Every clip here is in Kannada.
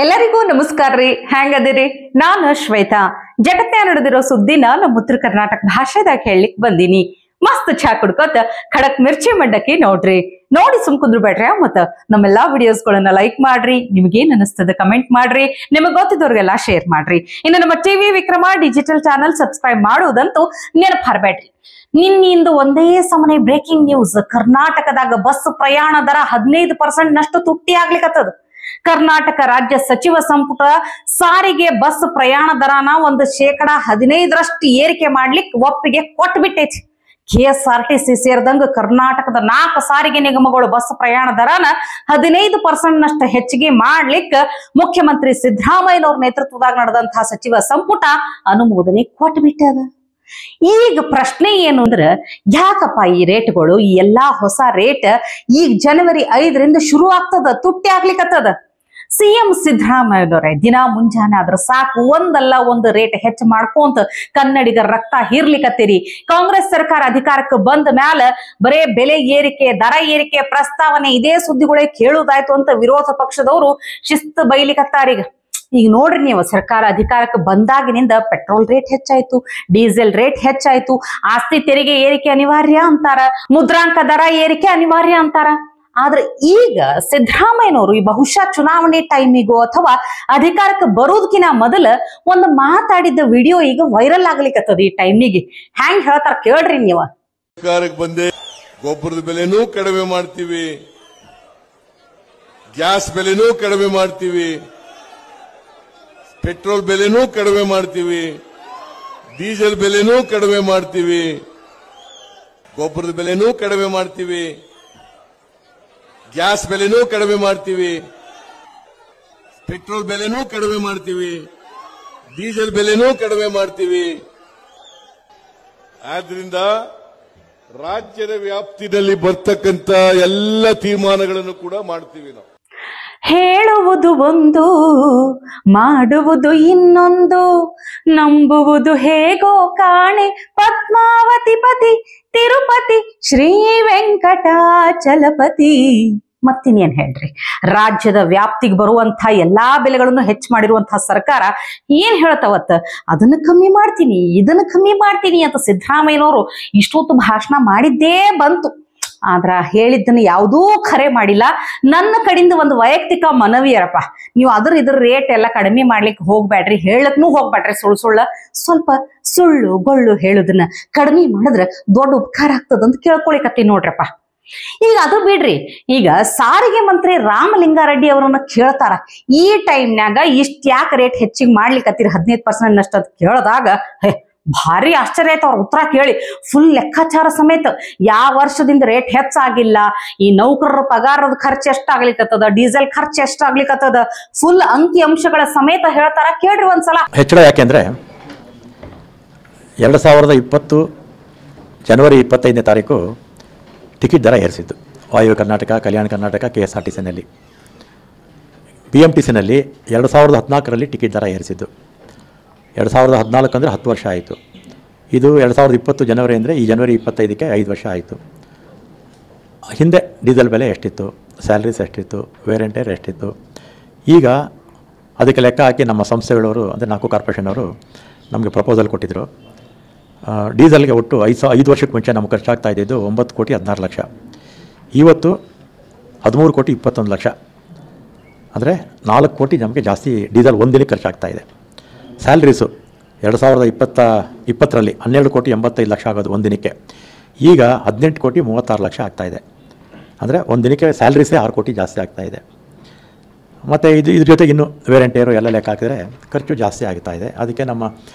ಎಲ್ಲರಿಗೂ ನಮಸ್ಕಾರ ರೀ. ಹೆಂಗದಿರಿ? ನಾನು ಶ್ವೇತಾ. ಜಗತ್ತೇ ನಡೆದಿರೋ ಸುದ್ದಿನ ನಮ್ಮ ಉತ್ತರ ಕರ್ನಾಟಕ ಭಾಷೆದಾಗ ಹೇಳಲಿಕ್ ಬಂದೀನಿ. ಮಸ್ತ್ ಚಾ ಕುಡ್ಕೋತ ಖಡಕ್ ಮಿರ್ಚಿ ಮಡ್ಡಕ್ಕಿ ನೋಡ್ರಿ. ನೋಡಿ ಸುಮ್ಕುಂದ್ರು ಬೇಡ್ರಿ. ಮತ್ತ ನಮ್ಮೆಲ್ಲಾ ವಿಡಿಯೋಸ್ಗಳನ್ನ ಲೈಕ್ ಮಾಡ್ರಿ. ನಿಮ್ಗೇನ್ ಅನಿಸ್ತದ ಕಮೆಂಟ್ ಮಾಡ್ರಿ. ನಿಮಗ್ ಗೊತ್ತಿದ್ದವ್ರಿಗೆಲ್ಲಾ ಶೇರ್ ಮಾಡ್ರಿ. ಇನ್ನು ನಮ್ಮ TV Vikrama digital channel subscribe ಮಾಡುವುದಂತೂ ನೆನಪಾರ್ಬೇಡ್ರಿ. ನಿನ್ನಿಂದ ಒಂದೇ ಸಮನೆ ಬ್ರೇಕಿಂಗ್ ನ್ಯೂಸ್. ಕರ್ನಾಟಕದಾಗ ಬಸ್ ಪ್ರಯಾಣ ದರ 15% ನಷ್ಟು ತುಟ್ಟಿ ಆಗ್ಲಿಕ್ಕತ್ತದ. ಕರ್ನಾಟಕ ರಾಜ್ಯ ಸಚಿವ ಸಂಪುಟ ಸಾರಿಗೆ ಬಸ್ ಪ್ರಯಾಣ ದರನ 15% ಏರಿಕೆ ಮಾಡ್ಲಿಕ್ಕೆ ಒಪ್ಪಿಗೆ ಕೊಟ್ಬಿಟ್ಟೈತಿ. KSRTC ಸೇರಿದಂಗ ಕರ್ನಾಟಕದ 4 ಸಾರಿಗೆ ನಿಗಮಗಳು ಬಸ್ ಪ್ರಯಾಣ ದರನ 15% ನಷ್ಟು ಹೆಚ್ಚಿಗೆ ಮಾಡ್ಲಿಕ್ಕ ಮುಖ್ಯಮಂತ್ರಿ ಸಿದ್ದರಾಮಯ್ಯನವ್ರ ನೇತೃತ್ವದಾಗ ನಡೆದಂತಹ ಸಚಿವ ಸಂಪುಟ ಅನುಮೋದನೆ ಕೊಟ್ಬಿಟ್ಟದ. ಈಗ ಪ್ರಶ್ನೆ ಏನು ಅಂದ್ರೆ, ಯಾಕಪ್ಪ ಈ ರೇಟ್ಗಳು, ಈ ಎಲ್ಲಾ ಹೊಸ ರೇಟ್ ಈಗ ಜನವರಿ 5ರಿಂದ ಶುರು ಆಗ್ತದ, ತುಟ್ಟಿ ಆಗ್ಲಿಕ್ಕತ್ತದ. ಸಿಎಂ ಸಿದ್ದರಾಮಯ್ಯನವರೇ ದಿನ ಮುಂಜಾನೆ ಆದ್ರ ಸಾಕು ಒಂದಲ್ಲ ಒಂದು ರೇಟ್ ಹೆಚ್ಚು ಮಾಡ್ಕೊಂತ ಕನ್ನಡಿಗರ ರಕ್ತ ಹೀರ್ಲಿಕತ್ತೀರಿ. ಕಾಂಗ್ರೆಸ್ ಸರ್ಕಾರ ಅಧಿಕಾರಕ್ಕೆ ಬಂದ ಮ್ಯಾಲ ಬರೇ ಬೆಲೆ ಏರಿಕೆ, ದರ ಏರಿಕೆ ಪ್ರಸ್ತಾವನೆ ಇದೇ ಸುದ್ದಿಗಳೇ ಕೇಳುವುದಾಯ್ತು ಅಂತ ವಿರೋಧ ಪಕ್ಷದವರು ಶಿಸ್ತು ಬೈಲಿಕತ್ತಾರೀಗ. ಈಗ ನೋಡ್ರಿ ನೀವು, ಸರ್ಕಾರ ಅಧಿಕಾರಕ್ಕೆ ಬಂದಾಗಿನಿಂದ ಪೆಟ್ರೋಲ್ ರೇಟ್ ಹೆಚ್ಚಾಯ್ತು, ಡೀಸೆಲ್ ರೇಟ್ ಹೆಚ್ಚಾಯ್ತು, ಆಸ್ತಿ ತೆರಿಗೆ ಏರಿಕೆ ಅನಿವಾರ್ಯ ಅಂತಾರ, ಮುದ್ರಾಂಕ ದರ ಏರಿಕೆ ಅನಿವಾರ್ಯ ಅಂತಾರ. ಆದ್ರೆ ಈಗ ಸಿದ್ದರಾಮಯ್ಯನವರು ಈ ಬಹುಶಃ ಚುನಾವಣೆ ಟೈಮಿಗೂ ಅಥವಾ ಅಧಿಕಾರಕ್ಕೆ ಬರೋದಕ್ಕಿಂತ ಮೊದಲ ಒಂದು ಮಾತಾಡಿದ್ದ ವಿಡಿಯೋ ಈಗ ವೈರಲ್ ಆಗ್ಲಿಕ್ಕತ್ತದ. ಈ ಟೈಮಿಗೆ ಹೆಂಗ್ ಹೇಳ್ತಾರ ಕೇಳ್ರಿ ನೀವು. ಅಧಿಕಾರಕ್ಕೆ ಬಂದೆ, ಗೊಬ್ಬರದ ಬೆಲೆನೂ ಕಡಿಮೆ ಮಾಡ್ತೀವಿ, ಗ್ಯಾಸ್ ಬೆಲೆನೂ ಕಡಿಮೆ ಮಾಡ್ತೀವಿ, ಪೆಟ್ರೋಲ್ ಬೆಲೆನೂ ಕಡಿಮೆ ಮಾಡ್ತೀವಿ, ಡೀಸೆಲ್ ಬೆಲೆನೂ ಕಡಿಮೆ ಮಾಡ್ತೀವಿ, ಗೊಬ್ಬರದ ಬೆಲೆನೂ ಕಡಿಮೆ ಮಾಡ್ತೀವಿ, ಗ್ಯಾಸ್ ಬೆಲೆನೂ ಕಡಿಮೆ ಮಾಡ್ತೀವಿ, ಪೆಟ್ರೋಲ್ ಬೆಲೆನೂ ಕಡಿಮೆ ಮಾಡ್ತೀವಿ, ಡೀಸೆಲ್ ಬೆಲೆನೂ ಕಡಿಮೆ ಮಾಡ್ತೀವಿ. ಆದ್ರಿಂದ ರಾಜ್ಯದ ವ್ಯಾಪ್ತಿಯಲ್ಲಿ ಬರ್ತಕ್ಕಂಥ ಎಲ್ಲ ತೀರ್ಮಾನಗಳನ್ನು ಕೂಡ ಮಾಡ್ತೀವಿ ನಾವು. ಹೇಳುವುದು ಒಂದು, ಮಾಡುವುದು ಇನ್ನೊಂದು, ನಂಬುವುದು ಹೇಗೋ ಕಾಣೆ ಪದ್ಮಾವತಿ ಪತಿ ತಿರುಪತಿ ಶ್ರೀ ವೆಂಕಟಾಚಲಪತಿ. ಮತ್ತಿನ್ನೇನ್ ಹೇಳ್ರಿ, ರಾಜ್ಯದ ವ್ಯಾಪ್ತಿಗೆ ಬರುವಂತ ಎಲ್ಲಾ ಬೆಲೆಗಳನ್ನು ಹೆಚ್ಚು ಮಾಡಿರುವಂತಹ ಸರ್ಕಾರ ಏನ್ ಹೇಳ್ತಾವತ್ತ, ಅದನ್ನ ಕಮ್ಮಿ ಮಾಡ್ತೀನಿ, ಇದನ್ನ ಕಮ್ಮಿ ಮಾಡ್ತೀನಿ ಅಂತ ಸಿದ್ದರಾಮಯ್ಯನವರು ಇಷ್ಟೊತ್ತು ಭಾಷಣ ಮಾಡಿದ್ದೇ ಬಂತು. ಆದ್ರ ಹೇಳಿದ್ದನ್ನ ಯಾವುದೂ ಖರೆ ಮಾಡಿಲ್ಲ. ನನ್ನ ಕಡೆಯಿಂದ ಒಂದು ವೈಯಕ್ತಿಕ ಮನವಿಯರಪ್ಪ, ನೀವು ಇದ್ರ ರೇಟ್ ಎಲ್ಲ ಕಡಿಮೆ ಮಾಡ್ಲಿಕ್ಕೆ ಹೋಗ್ಬೇಡ್ರಿ, ಹೇಳಕ್ನೂ ಹೋಗ್ಬೇಡ್ರಿ. ಸ್ವಲ್ಪ ಸುಳ್ಳು ಗೊಳ್ಳು ಹೇಳುದನ್ನ ಕಡಿಮೆ ಮಾಡಿದ್ರೆ ದೊಡ್ಡ ಉಪಕಾರ ಆಗ್ತದಂತ ಕೇಳ್ಕೊಳಿಕತ್ತಿ ನೋಡ್ರಪ್ಪ. ಈಗ ಅದು ಬಿಡ್ರಿ, ಈಗ ಸಾರಿಗೆ ಮಂತ್ರಿ ರಾಮಲಿಂಗಾರೆಡ್ಡಿ ಅವರನ್ನ ಕೇಳ್ತಾರ, ಈ ಟೈಮ್ನಾಗ ಇಷ್ಟ ಯಾಕೆ ರೇಟ್ ಹೆಚ್ಚಿಗೆ ಮಾಡ್ಲಿಕ್ಕತ್ತೀರಿ 15% ನಷ್ಟ ಅಂತ ಕೇಳಿದಾಗ ಭಾರಿ ಆಶ್ಚರ್ಯ ಆಯ್ತು. ಅವ್ರ ಉತ್ತರ ಕೇಳಿ ಫುಲ್ ಲೆಕ್ಕಾಚಾರ ಸಮೇತ ಯಾವ ವರ್ಷದಿಂದ ರೇಟ್ ಹೆಚ್ಚಾಗಿಲ್ಲ, ಈ ನೌಕರರ ಪಗಾರದ ಖರ್ಚು ಎಷ್ಟಾಗ್ಲಿಕ್ಕತ್ತದ, ಡೀಸೆಲ್ ಖರ್ಚು ಎಷ್ಟಾಗ್ಲಿಕ್ಕತ್ತದ, ಫುಲ್ ಅಂಕಿ ಅಂಶಗಳ ಸಮೇತ ಹೇಳ್ತಾರ. ಕೇಳ್ರಿ ಒಂದ್ಸಲ. ಹೆಚ್ಚಳ ಯಾಕೆಂದ್ರೆ 2020 ಜನವರಿ 25ನೇ ತಾರೀಕು ಟಿಕೆಟ್ ದರ ಏರಿಸಿದ್ದು ವಾಯು ಕರ್ನಾಟಕ, ಕಲ್ಯಾಣ ಕರ್ನಾಟಕ, KSRTCನಲ್ಲಿ. BMTCನಲ್ಲಿ 2014ರಲ್ಲಿ ಟಿಕೆಟ್ ದರ ಏರಿಸಿದ್ದು. 2014 ಅಂದರೆ 10 ವರ್ಷ ಆಯಿತು. ಇದು 2020 ಜನವರಿ ಅಂದರೆ ಈ ಜನವರಿ 25ಕ್ಕೆ 5 ವರ್ಷ ಆಯಿತು. ಹಿಂದೆ ಡೀಸೆಲ್ ಬೆಲೆ ಎಷ್ಟಿತ್ತು, ಸ್ಯಾಲ್ರೀಸ್ ಎಷ್ಟಿತ್ತು, ವೇರ್ ಆ್ಯಂಡ್ ಟೇರ್ ಎಷ್ಟಿತ್ತು, ಈಗ ಅದಕ್ಕೆ ಲೆಕ್ಕ ಹಾಕಿ ನಮ್ಮ ಸಂಸ್ಥೆಗಳವರು ಅಂದರೆ 4 ಕಾರ್ಪೊರೇಷನವರು ನಮಗೆ ಪ್ರಪೋಸಲ್ ಕೊಟ್ಟಿದ್ದರು. ಡೀಸೆಲ್ಗೆ ಒಟ್ಟು 5 ವರ್ಷಕ್ಕೆ ಮುಂಚೆ ನಮ್ಗೆ ಖರ್ಚಾಗ್ತಾ ಇದ್ದಿದ್ದು 9,16,00,000. ಇವತ್ತು 13,21,00,000. ಅಂದರೆ 4 ಕೋಟಿ ನಮಗೆ ಜಾಸ್ತಿ ಡೀಸೆಲ್ ಒಂದಿನಕ್ಕೆ ಖರ್ಚಾಗ್ತಾಯಿದೆ. ಸ್ಯಾಲ್ರೀಸು 2020ರಲ್ಲಿ 12,85,00,000 ಆಗೋದು ಒಂದಿನಕ್ಕೆ, ಈಗ 18,36,00,000 ಆಗ್ತಾಯಿದೆ. ಅಂದರೆ ಒಂದಿನಕ್ಕೆ ಸ್ಯಾಲ್ರೀಸೇ 6 ಕೋಟಿ ಜಾಸ್ತಿ ಆಗ್ತಾಯಿದೆ. ಮತ್ತು ಇದ್ರ ಜೊತೆಗೆ ಇನ್ನೂ ವೇರ್ ಆ್ಯಂಡ್ ಟೇರು ಎಲ್ಲ ಲೆಕ್ಕ ಹಾಕಿದರೆ ಖರ್ಚು ಜಾಸ್ತಿ ಆಗ್ತಾ ಇದೆ. ಅದಕ್ಕೆ ನಮ್ಮ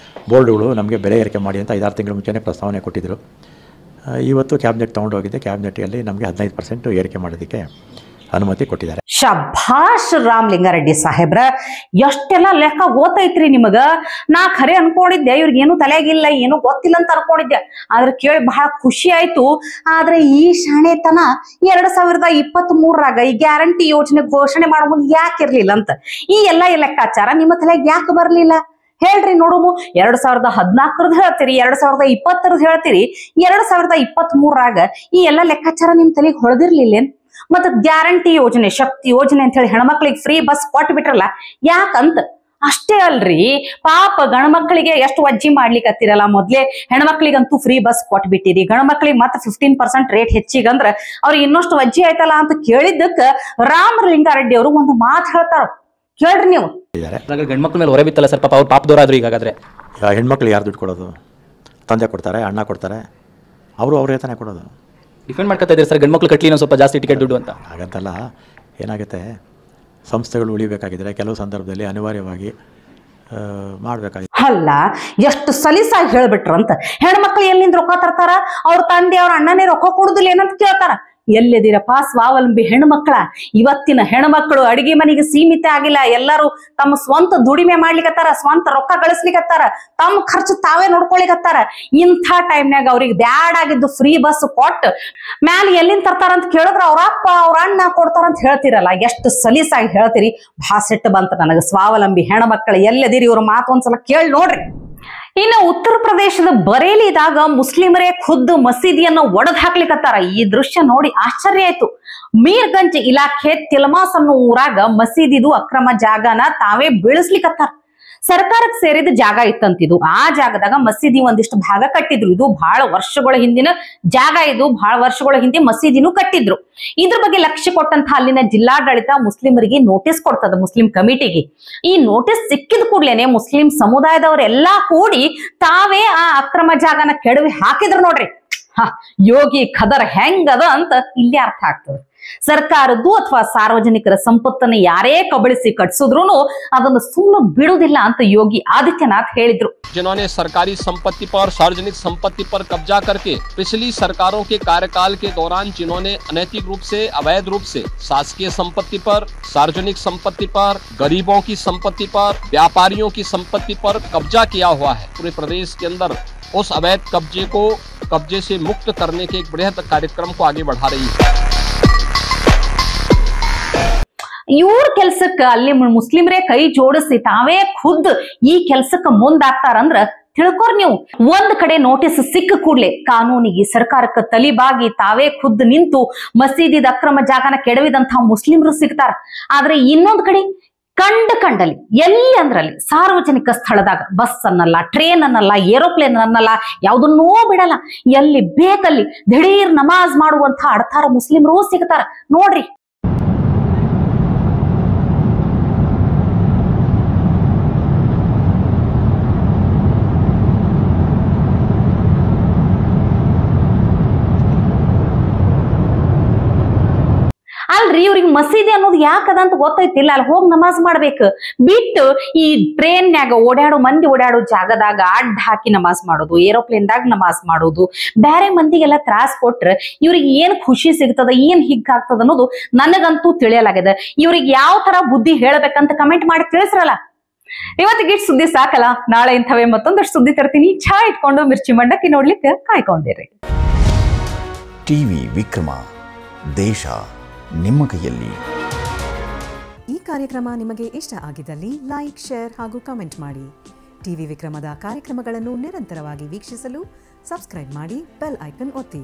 ಬೋರ್ಡ್ಗಳು ನಮಗೆ ಬೆಲೆ ಏರಿಕೆ ಮಾಡಿ ಅಂತ 5-6 ತಿಂಗಳ ಮುಂಚೆನೇ ಪ್ರಸ್ತಾವನೆ ಕೊಟ್ಟಿದ್ದರು. ಇವತ್ತು ಕ್ಯಾಬಿನೆಟ್ ತೊಗೊಂಡೋಗಿದ್ದೆ. ಕ್ಯಾಬಿನೆಟಲ್ಲಿ ನಮಗೆ 15% ಏರಿಕೆ ಮಾಡೋದಕ್ಕೆ ಅನುಮತಿ ಕೊಟ್ಟಿದ್ದಾರೆ. ಶಭಾಷ್ ರಾಮಲಿಂಗಾರೆಡ್ಡಿ ಸಾಹೇಬ್ರ, ಎಷ್ಟೆಲ್ಲ ಲೆಕ್ಕ ಗೊತ್ತೈತ್ರಿ ನಿಮಗ. ನಾ ಖರೆ ಅನ್ಕೊಂಡಿದ್ದೆ ಇವ್ರಿಗೇನು ತಲೆಗಿಲ್ಲ, ಏನು ಗೊತ್ತಿಲ್ಲ ಅಂತ ಅನ್ಕೊಂಡಿದ್ದೆ. ಆದ್ರೆ ಕೇಳಿ ಬಹಳ ಖುಷಿ ಆಯ್ತು. ಆದ್ರೆ ಈ ಶಾಣೆತನ 2023ರಾಗ ಈ ಗ್ಯಾರಂಟಿ ಯೋಜನೆ ಘೋಷಣೆ ಮಾಡೋ ಮುಂದೆ ಯಾಕೆ ಇರ್ಲಿಲ್ಲ ಅಂತ, ಈ ಲೆಕ್ಕಾಚಾರ ನಿಮ್ಮ ತಲೆಗೆ ಯಾಕೆ ಬರ್ಲಿಲ್ಲ ಹೇಳ್ರಿ ನೋಡುಮು. 2014 ಹೇಳ್ತೀರಿ, 2020 ಹೇಳ್ತೀರಿ, 2023ರಾಗ ಈ ಎಲ್ಲ ಲೆಕ್ಕಾಚಾರ ನಿಮ್ ತಲೆಗೆ ಹೊಳೆದಿರ್ಲಿಲ್ಲೇನ್? ಮತ್ತ ಗ್ಯಾರಂಟಿ ಯೋಜನೆ, ಶಕ್ತಿ ಯೋಜನೆ ಅಂತ ಹೇಳಿ ಹೆಣ್ಮಕ್ಳಿಗೆ ಫ್ರೀ ಬಸ್ ಕೊಟ್ಟು ಬಿಟ್ರಲ್ಲ, ಯಾಕಂತ. ಅಷ್ಟೇ ಅಲ್ರಿ, ಪಾಪ ಗಣಮಕ್ಕಳಿಗೆ ಎಷ್ಟು ವಜ್ಜಿ ಮಾಡ್ಲಿಕ್ಕತ್ತಿರಲ್ಲ. ಮೊದ್ಲೇ ಹೆಣ್ಮಕ್ಳಿಗಂತೂ ಫ್ರೀ ಬಸ್ ಕೊಟ್ಬಿಟ್ಟಿರಿ, ಗಣಮಕ್ಳಿಗೆ ಮತ್ತೆ 15% ರೇಟ್ ಹೆಚ್ಚಿಗಂದ್ರ ಅವ್ರಿಗೆ ಇನ್ನಷ್ಟು ವಜ್ಜಿ ಆಯ್ತಲ್ಲ ಅಂತ ಕೇಳಿದ್ದಕ್ಕ ರಾಮಲಿಂಗಾರೆಡ್ಡಿ ಅವರು ಒಂದು ಮಾತು ಹೇಳ್ತಾರ, ಕೇಳ್ರಿ ನೀವು. ಗಂಡ್ಮಕ್ಳ ಮೇಲೆ ಹೊರೆ ಬಿತ್ತಲ್ಲ ಸರ್, ಪಾಪ ಅವ್ರು ಪಾಪದವರಾದ್ರು. ಈಗಾದ್ರೆ ಹೆಣ್ಮಕ್ಳು ಯಾರು ದುಡ್ಡು ಕೊಡೋದು? ತಂದೆ ಕೊಡ್ತಾರೆ, ಅಣ್ಣ ಕೊಡ್ತಾರೆ, ಅವರೇ ತಾನೇ ಕೊಡೋದು. ಡಿಫೆಂಡ್ ಮಾಡ್ಕೊತಾ ಇದ್ದೀರಿ ಸರ್, ಗಂಡ್ಮಕ್ಳು ಕಟ್ಲಿ ಇನ್ನೊಂದು ಸ್ವಲ್ಪ ಜಾಸ್ತಿ ಟಿಕೆಟ್ ದುಡ್ಡು ಅಂತ. ಹಾಗಂತಲ್ಲ, ಏನಾಗುತ್ತೆ, ಸಂಸ್ಥೆಗಳು ಉಳಿಬೇಕಾಗಿದ್ರೆ ಕೆಲವು ಸಂದರ್ಭದಲ್ಲಿ ಅನಿವಾರ್ಯವಾಗಿ ಮಾಡಬೇಕಾಗಿದೆ. ಅಲ್ಲ, ಎಷ್ಟು ಸಲೀಸಾಗಿ ಹೇಳ್ಬಿಟ್ರಂತ. ಹೆಣ್ಮಕ್ಳು ಎಲ್ಲಿಂದ ರೊಕ್ಕ ತರ್ತಾರ? ಅವ್ರ ತಂದೆ ಅವ್ರ ಅಣ್ಣನೇ ರೊಕ್ಕ ಕೊಡುದಿಲ್ಲ ಏನಂತ ಕೇಳ್ತಾರ. ಎಲ್ಲಿದ್ದೀರಪ್ಪ ಸ್ವಾವಲಂಬಿ ಹೆಣ್ಮಕ್ಳ? ಇವತ್ತಿನ ಹೆಣ್ಮಕ್ಳು ಅಡಿಗೆ ಮನೆಗೆ ಸೀಮಿತ ಆಗಿಲ್ಲ, ಎಲ್ಲರೂ ತಮ್ಮ ಸ್ವಂತ ದುಡಿಮೆ ಮಾಡ್ಲಿಕತ್ತಾರ, ಸ್ವಂತ ರೊಕ್ಕ ಗಳಿಸ್ಲಿಕತ್ತಾರ, ತಮ್ಮ ಖರ್ಚು ತಾವೇ ನೋಡ್ಕೊಳಿಕತ್ತಾರ. ಇಂಥ ಟೈಮ್ನಾಗ ಅವ್ರಿಗೆ ಬ್ಯಾಡ್ ಆಗಿದ್ದು ಫ್ರೀ ಬಸ್ ಕೊಟ್ಟು ಮ್ಯಾಲ ಎಲ್ಲಿಂದ ತರ್ತಾರಂತ ಕೇಳಿದ್ರ ಅವ್ರ ಅಪ್ಪ ಅವ್ರ ಅಣ್ಣ ಕೊಡ್ತಾರಂತ ಹೇಳ್ತಿರಲ್ಲ, ಎಷ್ಟು ಸಲೀಸಾಗಿ ಹೇಳ್ತೀರಿ. ಭಾಸಿಟ್ಟು ಬಂತ ನನಗೆ. ಸ್ವಾವಲಂಬಿ ಹೆಣ್ಮಕ್ಳು ಎಲ್ಲಿದ್ದೀರಿ? ಇವ್ರ ಮಾತು ಒಂದ್ಸಲ ಕೇಳಿ ನೋಡ್ರಿ. ಇನ್ನು ಉತ್ತರ ಪ್ರದೇಶದ ಬರೇಲಿದಾಗ ಮುಸ್ಲಿಮರೇ ಖುದ್ದು ಮಸೀದಿಯನ್ನು ಒಡೆದು ಹಾಕ್ಲಿಕತ್ತಾರ. ಈ ದೃಶ್ಯ ನೋಡಿ ಆಶ್ಚರ್ಯ ಆಯ್ತು. ಮೀರ್ಗಂಜ್ ಇಲಾಖೆ ತಿಲ್ಮಾಸ್ ಅನ್ನೋ ಊರಾಗ ಮಸೀದಿದು ಅಕ್ರಮ ಜಾಗನ ತಾವೇ ಬೀಳಿಸ್ಲಿಕತ್ತಾರ. ಸರ್ಕಾರಕ್ಕೆ ಸೇರಿದ ಜಾಗ ಇತ್ತಂತಿದು. ಆ ಜಾಗದಾಗ ಮಸೀದಿ ಒಂದಿಷ್ಟು ಭಾಗ ಕಟ್ಟಿದ್ರು. ಇದು ಬಹಳ ವರ್ಷಗಳ ಹಿಂದಿನ ಜಾಗ, ಇದು ಬಹಳ ವರ್ಷಗಳ ಹಿಂದೆ ಮಸೀದಿನೂ ಕಟ್ಟಿದ್ರು. ಇದ್ರ ಬಗ್ಗೆ ಲಕ್ಷ್ಯ ಕೊಟ್ಟಂತ ಅಲ್ಲಿನ ಜಿಲ್ಲಾಡಳಿತ ಮುಸ್ಲಿಮರಿಗೆ ನೋಟಿಸ್ ಕೊಡ್ತದ, ಮುಸ್ಲಿಂ ಕಮಿಟಿಗೆ. ಈ ನೋಟಿಸ್ ಸಿಕ್ಕಿದ ಕೂಡ್ಲೇನೆ ಮುಸ್ಲಿಂ ಸಮುದಾಯದವರೆಲ್ಲಾ ಕೂಡಿ ತಾವೇ ಆ ಅಕ್ರಮ ಜಾಗನ ಕೆಡವಿ ಹಾಕಿದ್ರು ನೋಡ್ರಿ. ಯೋಗಿ ಖದರ್ ಹೆಂಗದ ಅಂತ ಇಲ್ಲಿ ಅರ್ಥ ಆಗ್ತದೆ. ಸರ್ಕಾರದ್ದು ಅಥವಾ ಸಾರ್ವಜನಿಕರ ಸಂಪತ್ತನ್ನು ಯಾರೇ ಕಬಳಿಸಿ ಕಟ್ಸಿದ್ರೂ ಅದನ್ನು ಸುಮ್ಮನೆ ಬಿಡುವುದಿಲ್ಲ ಅಂತ ಯೋಗಿ ಆದಿತ್ಯನಾಥ್ ಹೇಳಿದ್ರು. जिन्होंने सरकारी संपत्ति पर, सार्वजनिक संपत्ति पर कब्जा करके पिछली सरकारों के कार्यकाल के दौरान जिन्होंने अनैतिक रूप से, अवैध रूप से शासकीय संपत्ति पर, सार्वजनिक संपत्ति पर, गरीबों की संपत्ति पर, व्यापारियों की संपत्ति पर कब्जा किया हुआ है, पूरे प्रदेश के अंदर उस अवैध कब्जे से मुक्त करने के एक बृहद कार्यक्रम को आगे बढ़ा रही है. ಇವ್ರ ಕೆಲ್ಸಕ್ಕ ಅಲ್ಲಿ ಮುಸ್ಲಿಮರೇ ಕೈ ಜೋಡಿಸಿ ತಾವೇ ಖುದ್ ಈ ಕೆಲ್ಸಕ್ಕ ಮುಂದಾಗ್ತಾರಂದ್ರ ತಿಳ್ಕೊರ್ ನೀವು. ಒಂದ್ ಕಡೆ ನೋಟಿಸ್ ಸಿಕ್ಕ ಕೂಡ್ಲೆ ಕಾನೂನಿಗೆ ಸರ್ಕಾರಕ್ಕೆ ತಲಿಬಾಗಿ ತಾವೇ ಖುದ್ ನಿಂತು ಮಸೀದಿದ ಅಕ್ರಮ ಜಾಗನ ಕೆಡವಿದಂತ ಮುಸ್ಲಿಮರು ಸಿಗ್ತಾರ. ಆದ್ರೆ ಇನ್ನೊಂದ್ ಕಡೆ ಕಂಡಲ್ಲಿ ಎಲ್ಲಿ ಅಂದ್ರಲ್ಲಿ ಸಾರ್ವಜನಿಕ ಸ್ಥಳದಾಗ ಬಸ್ ಅನ್ನಲ್ಲ, ಟ್ರೇನ್ ಅನ್ನಲ್ಲ, ಏರೋಪ್ಲೇನ್ ಅನ್ನಲ್ಲ, ಯಾವ್ದನ್ನೂ ಬಿಡಲ್ಲ, ಎಲ್ಲಿ ಬೇಕಲ್ಲಿ ದಿಢೀರ್ ನಮಾಜ್ ಮಾಡುವಂತ ಅಡ್ತಾರ ಮುಸ್ಲಿಮರು ಸಿಗ್ತಾರ ನೋಡ್ರಿ. ಅಲ್ರಿ, ಇವ್ರಿಗೆ ಮಸೀದಿ ಅನ್ನೋದು ಯಾಕದಂತ ಗೊತ್ತೈತಿಲ್ಲ. ಅಲ್ಲಿ ಹೋಗಿ ನಮಾಜ್ ಮಾಡ್ಬೇಕು ಬಿಟ್ಟು ಈ ಟ್ರೇನ್ಯಾಗ ಓಡಾಡೋ ಮಂದಿ ಓಡಾಡೋ ಜಾಗದಾಗ ಅಡ್ಡ ಹಾಕಿ ನಮಾಜ್ ಮಾಡೋದು, ಏರೋಪ್ಲೇನ್ದಾಗ ನಮಾಜ್ ಮಾಡೋದು, ಬೇರೆ ಮಂದಿಗೆಲ್ಲ ತ್ರಾಸ್ ಕೊಟ್ರೆ ಇವ್ರಿಗೆ ಏನ್ ಖುಷಿ ಸಿಗ್ತದ, ಏನ್ ಹಿಗ್ಗಾಗ್ತದ ಅನ್ನೋದು ನನಗಂತೂ ತಿಳಿಯಲಾಗಿದೆ. ಇವ್ರಿಗೆ ಯಾವ ತರ ಬುದ್ಧಿ ಹೇಳ್ಬೇಕಂತ ಕಮೆಂಟ್ ಮಾಡಿ ತಿಳಿಸ್ರಲ್ಲ. ಇವತ್ತಿಗೆ ಇಷ್ಟು ಸುದ್ದಿ ಸಾಕಲ್ಲ, ನಾಳೆ ಇಂಥವೇ ಮತ್ತೊಂದಷ್ಟು ಸುದ್ದಿ ತರ್ತೀನಿ. ಚಾ ಇಟ್ಕೊಂಡು ಮಿರ್ಚಿ ಮಂಡಕ್ಕಿ ನೋಡ್ಲಿಕ್ಕೆ ಕಾಯ್ಕೊಂಡಿರಿ. ಟಿವಿ ವಿಕ್ರಮ, ದೇಶ ನಿಮ್ಮ ಕೈಯಲ್ಲಿ. ಈ ಕಾರ್ಯಕ್ರಮ ನಿಮಗೆ ಇಷ್ಟ ಆಗಿದ್ದಲ್ಲಿ ಲೈಕ್, ಶೇರ್ ಹಾಗೂ ಕಮೆಂಟ್ ಮಾಡಿ. ಟಿವಿ ವಿಕ್ರಮದ ಕಾರ್ಯಕ್ರಮಗಳನ್ನು ನಿರಂತರವಾಗಿ ವೀಕ್ಷಿಸಲು ಸಬ್ಸ್ಕ್ರೈಬ್ ಮಾಡಿ, ಬೆಲ್ ಐಕನ್ ಒತ್ತಿ.